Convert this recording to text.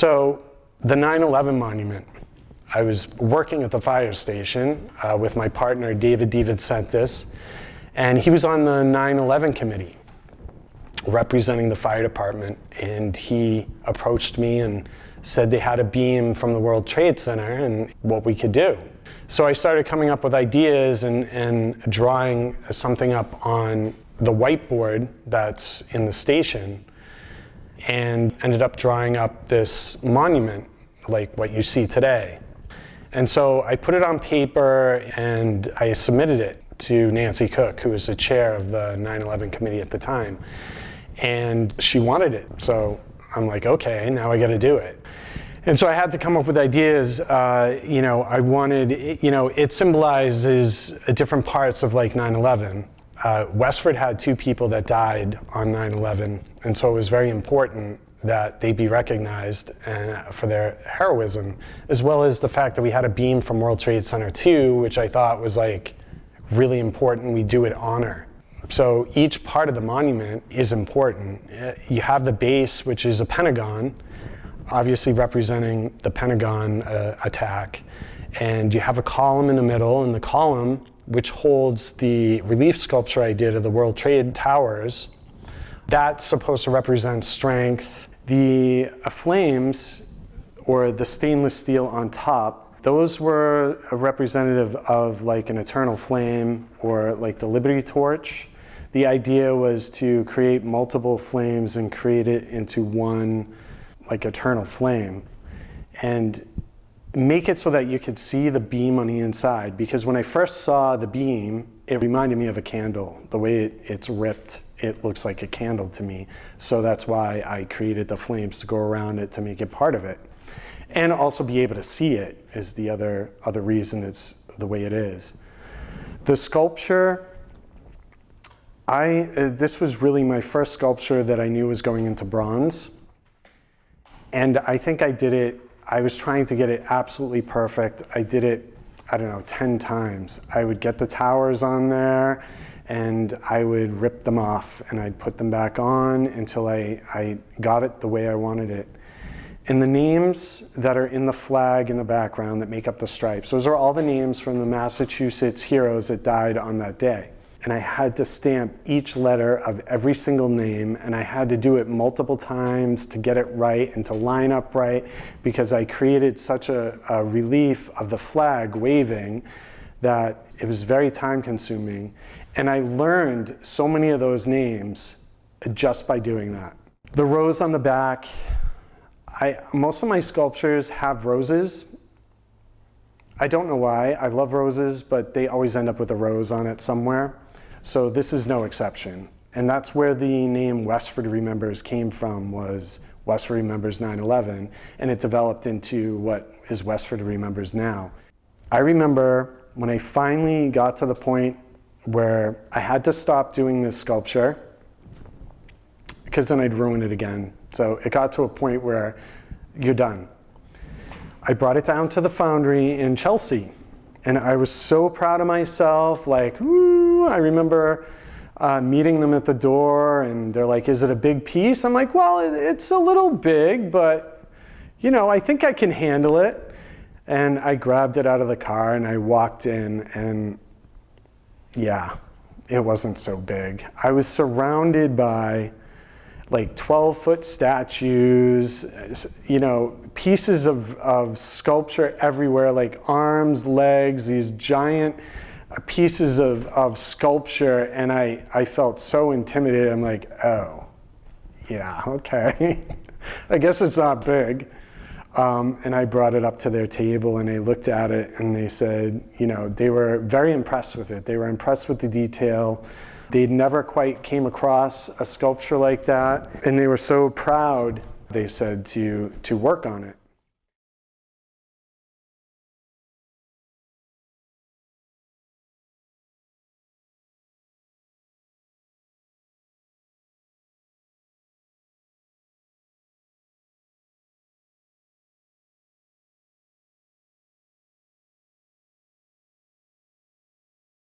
So the 9/11 monument, I was working at the fire station with my partner, David DeVincentis, and he was on the 9/11 committee representing the fire department, and he approached me and said they had a beam from the World Trade Center and what we could do. So I started coming up with ideas and drawing something up on the whiteboard that's in the station, and ended up drawing up this monument like what you see today. And so I put it on paper and I submitted it to Nancy Cook, who was the chair of the 9/11 committee at the time. And she wanted it. So I'm like, okay, now I got to do it. And so I had to come up with ideas. I wanted, it symbolizes different parts of like 9/11. Westford had 2 people that died on 9/11, and so it was very important that they be recognized for their heroism, as well as the fact that we had a beam from World Trade Center 2, which I thought was like really important. We do it honor. So each part of the monument is important. You have the base, which is a pentagon, obviously representing the Pentagon attack, and you have a column in the middle, and the column, which holds the relief sculpture I did of the World Trade Towers, that's supposed to represent strength. The flames, or the stainless steel on top, those were a representative of like an eternal flame, or like the Liberty Torch. The idea was to create multiple flames and create it into one like eternal flame, and make it so that you could see the beam on the inside. Because when I first saw the beam, it reminded me of a candle. The way it's ripped, it looks like a candle to me. So that's why I created the flames to go around it to make it part of it. And also be able to see it is the other reason it's the way it is. The sculpture, this was really my first sculpture that I knew was going into bronze. And I think I did it, I was trying to get it absolutely perfect. I did it, 10 times. I would get the towers on there and I would rip them off and I'd put them back on until I got it the way I wanted it. And the names that are in the flag in the background that make up the stripes, those are all the names from the Massachusetts heroes that died on that day. And I had to stamp each letter of every single name, and I had to do it multiple times to get it right and to line up right, because I created such a relief of the flag waving that it was very time consuming. And I learned so many of those names just by doing that. The rose on the back, most of my sculptures have roses. I don't know why. I love roses, but they always end up with a rose on it somewhere. So this is no exception. And that's where the name Westford Remembers came from, was Westford Remembers 9/11, and it developed into what is Westford Remembers now. I remember when I finally got to the point where I had to stop doing this sculpture, because then I'd ruin it again. So it got to a point where you're done. I brought it down to the foundry in Chelsea, and I was so proud of myself, like, woo. I remember meeting them at the door, and they're like, is it a big piece? I'm like, well, it's a little big, but I think I can handle it. And I grabbed it out of the car and I walked in, and yeah, it wasn't so big. I was surrounded by like 12-foot statues, pieces of sculpture everywhere, like arms, legs, these giant pieces of sculpture, and I felt so intimidated. I'm like, oh, yeah, okay. I guess it's not big. And I brought it up to their table, and they looked at it, and they said, they were very impressed with it. They were impressed with the detail. They'd never quite came across a sculpture like that, and they were so proud, they said, to work on it.